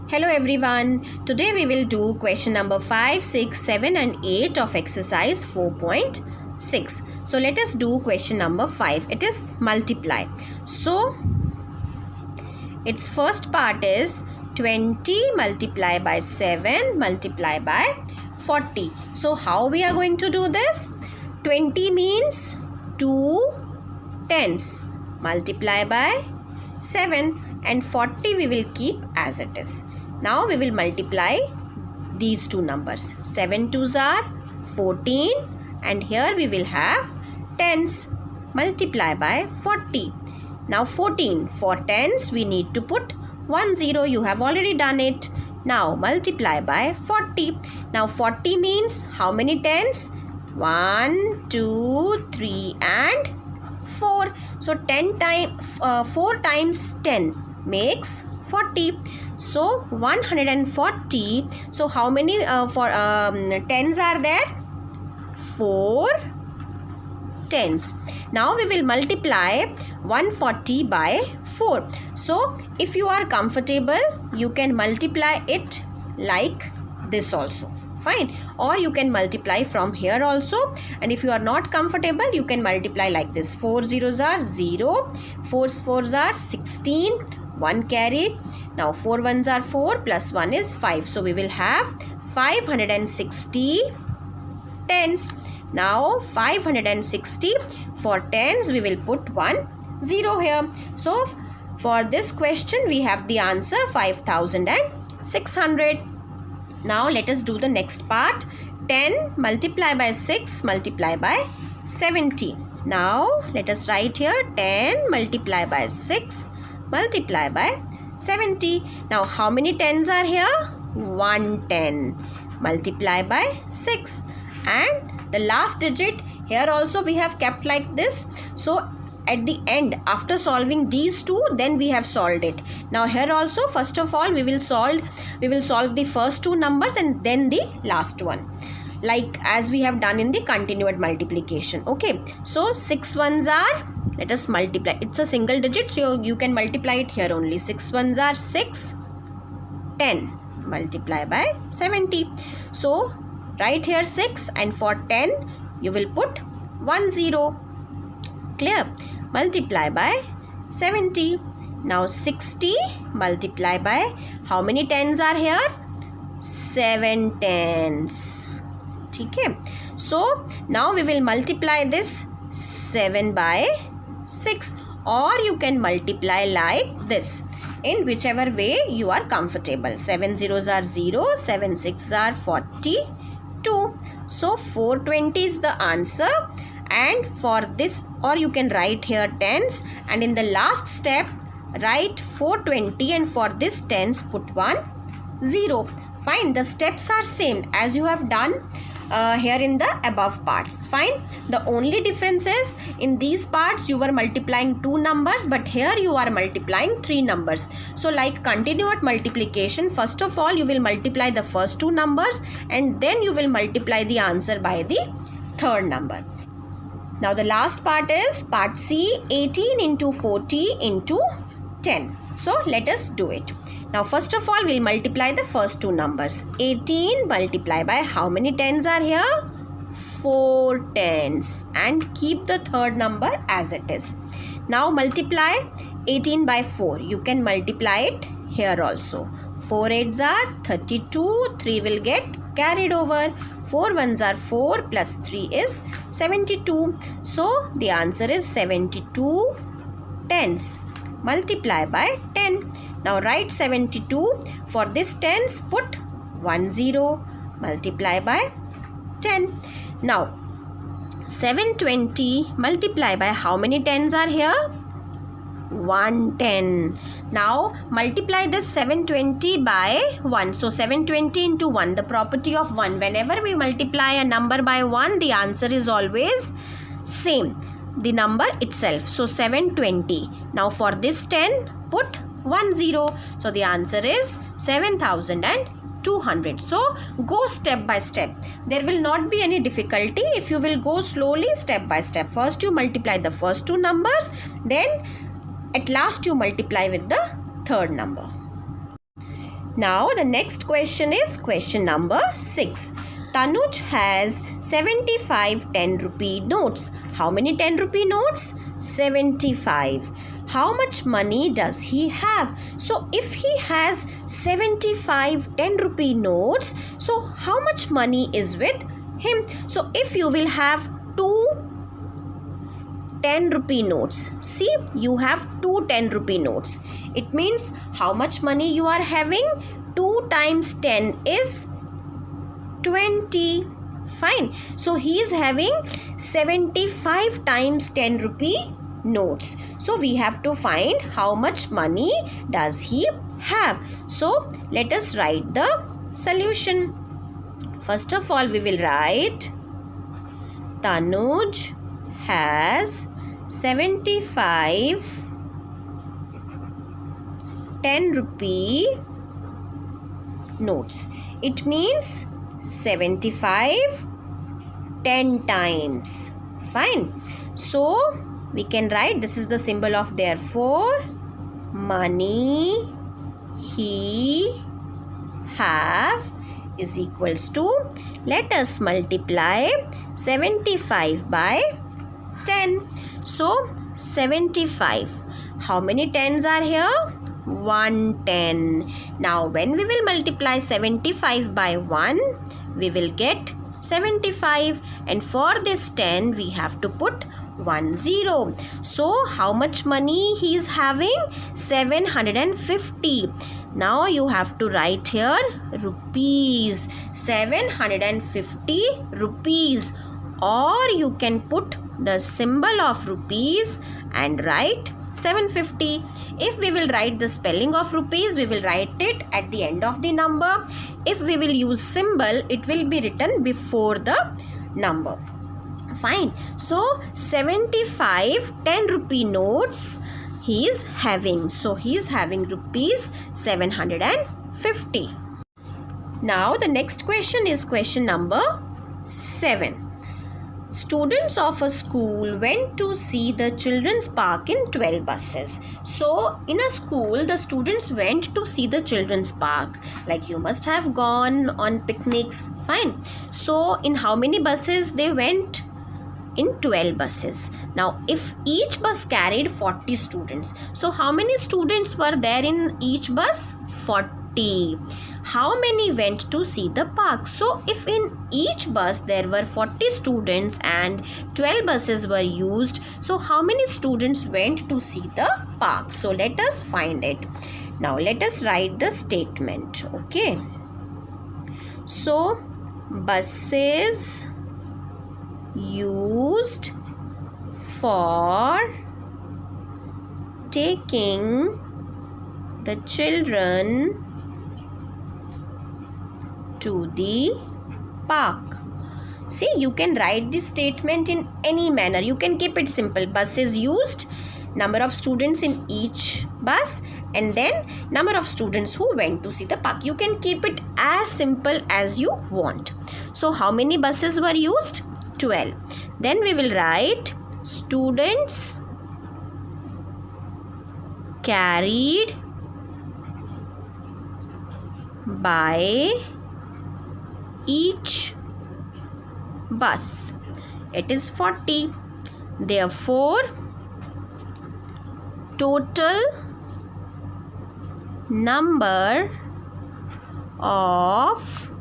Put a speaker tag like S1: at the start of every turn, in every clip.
S1: Hello everyone. Today we will do question number 5, 6, 7 and 8 of exercise 4.6. So let us do question number 5. It is multiply. So its first part is 20 multiply by 7 multiply by 40. So how we are going to do this? 20 means 2 tens multiply by 7 and 40 we will keep as it is. Now we will multiply these two numbers. 7 twos are 14 and here we will have tens multiply by 40. Now 14 for tens we need to put 1 0. You have already done it. Now multiply by 40. Now 40 means how many tens? 1, 2, 3 and 4. So 4 times 10 makes 40. So 140. So how many tens are there? 4 tens. Now we will multiply 140 by 4. So if you are comfortable, you can multiply it like this also. Fine. Or you can multiply from here also. And if you are not comfortable, you can multiply like this. 4 zeros are 0. 4 fours are 16. 1 carried. Now 4 ones are 4 plus 1 is 5. So we will have 560 tens. Now 560 for tens we will put 1 0 here. So for this question we have the answer 5600. Now let us do the next part. 10 multiply by 6 multiply by 70. Now let us write here 10 multiply by 6 multiply by 70. Now how many tens are here? 110 multiply by 6 and the last digit here also we have kept like this. So at the end after solving these two then we have solved it. Now here also first of all we will solve the first two numbers and then the last one, like as we have done in the continued multiplication. Okay, so 6 ones are, let us multiply, it's a single digit so you can multiply it here only. 6 ones are 6, 10 multiply by 70. So right here 6 and for 10 you will put 1 0. Clear? Multiply by 70. Now 60 multiply by, how many tens are here? 7 tens. Okay. So now we will multiply this 7 by 6 or you can multiply like this in whichever way you are comfortable. 7 zeros are 0, 7 6 are 42. So 420 is the answer. And for this, or you can write here tens and in the last step write 420 and for this tens put 1 0. Fine, the steps are same as you have done here in the above parts. Fine, the only difference is in these parts you were multiplying 2 numbers but here you are multiplying 3 numbers. So like continued multiplication, first of all you will multiply the first 2 numbers and then you will multiply the answer by the third number. Now the last part is part C, 18 into 40 into 10. So let us do it. Now first of all we'll multiply the first 2 numbers. 18 multiply by, how many tens are here? 4 tens and keep the third number as it is. Now multiply 18 by 4. You can multiply it here also. 4 8s are 32. 3 will get carried over. 4 ones are 4 plus 3 is 72. So the answer is 72 tens multiply by 10. Now write 72. For this tens put 1 0 multiply by 10. Now 720 multiply by, how many tens are here? 110. Now multiply this 720 by 1. So 720 into 1, the property of 1. Whenever we multiply a number by 1, the answer is always same, the number itself. So 720. Now for this 10 put 1 0. So the answer is 7200. So go step by step. There will not be any difficulty if you will go slowly step by step. First you multiply the first 2 numbers, then at last you multiply with the third number. Now the next question is question number 6. Tanuj has 75 10 rupee notes. How many 10 rupee notes? 75. How much money does he have? So if he has 75 10 rupee notes, so how much money is with him? So if you will have two 10 rupee notes, see, you have two 10 rupee notes. It means how much money you are having? 2 times 10 is 20. Fine. So he is having 75 times 10 rupee notes. So we have to find how much money does he have. So let us write the solution. First of all, we will write Tanuj has 75 10 rupee notes. It means 75 10 times. Fine. So we can write, this is the symbol of therefore, money he have is equals to, let us multiply 75 by 10. So 75. How many tens are here? 110. Now when we will multiply 75 by 1, we will get 75, and for this 10 we have to put 10. So how much money he is having? 750. Now you have to write here rupees, 750 rupees, or you can put the symbol of rupees and write 750. If we will write the spelling of rupees, we will write it at the end of the number. If we will use symbol, it will be written before the number. Fine. So 75 10 rupee notes he is having. So he is having rupees 750. Now the next question is question number 7. Students of a school went to see the children's park in 12 buses. So in a school, the students went to see the children's park. Like you must have gone on picnics. Fine. So in how many buses they went? In 12 buses. Now if each bus carried 40 students, so how many students were there in each bus? 40. How many went to see the park? So if in each bus there were 40 students and 12 buses were used, so how many students went to see the park? So let us find it. Now let us write the statement. Okay. So buses used for taking the children to the park. See, you can write this statement in any manner. You can keep it simple. Buses used, number of students in each bus, and then number of students who went to see the park. You can keep it as simple as you want. So how many buses were used? 12. Then we will write students carried by each bus. It is 40. Therefore, total number of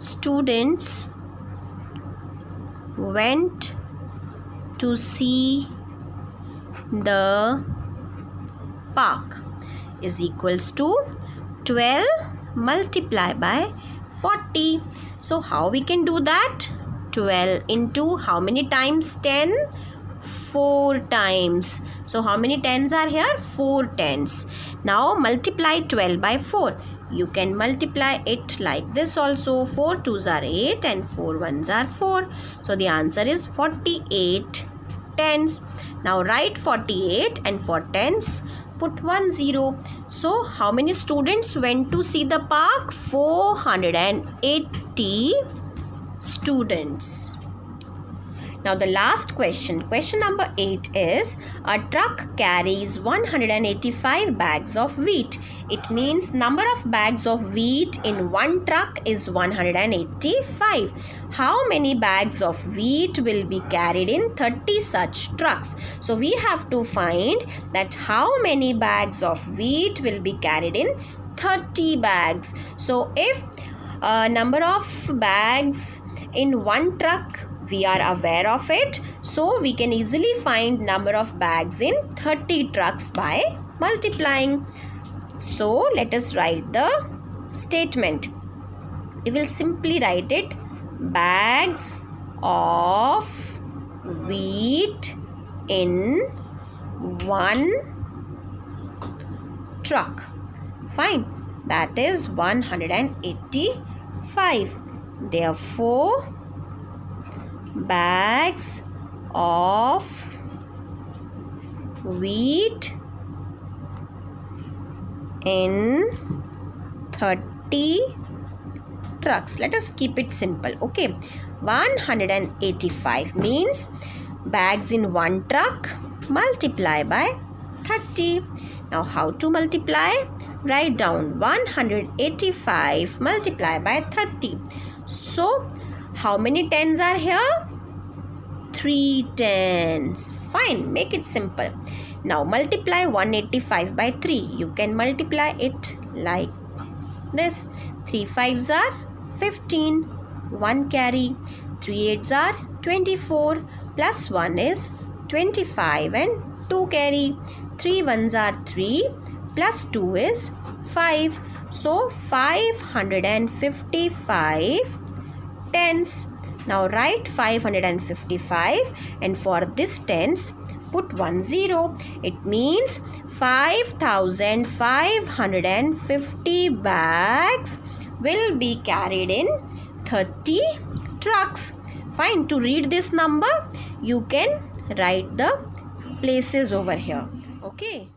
S1: students went to see the park is equals to 12 multiplied by 40. So how we can do that? 12 into how many times 10? 4 times. So how many tens are here? 4 tens. Now multiply 12 by 4. You can multiply it like this also. 4 2s are 8 and 4 1s are 4. So the answer is 48 tens. Now write 48 and for tens put 10. So how many students went to see the park? 480 students. Now the last question, question number 8 is, a truck carries 185 bags of wheat. It means number of bags of wheat in one truck is 185. How many bags of wheat will be carried in 30 such trucks? So we have to find that how many bags of wheat will be carried in 30 bags. So if number of bags in one truck, we are aware of it, so we can easily find number of bags in 30 trucks by multiplying. So let us write the statement. We will simply write it, bags of wheat in one truck. Fine, that is 185. Therefore, bags of wheat in 30 trucks. Let us keep it simple. Okay, 185 means bags in one truck multiply by 30. Now how to multiply? Write down 185 multiply by 30. So how many tens are here? 3 tens. Fine, make it simple. Now multiply 185 by 3. You can multiply it like this. 3 5s are 15. 1 carry. 3 8s are 24. Plus 1 is 25 and 2 carry. 3 1s are 3. Plus 2 is 5. So 555 tens. Now write 555 and for this tens put 10. It means 5,550 bags will be carried in 30 trucks. Fine, to read this number you can write the places over here. Okay.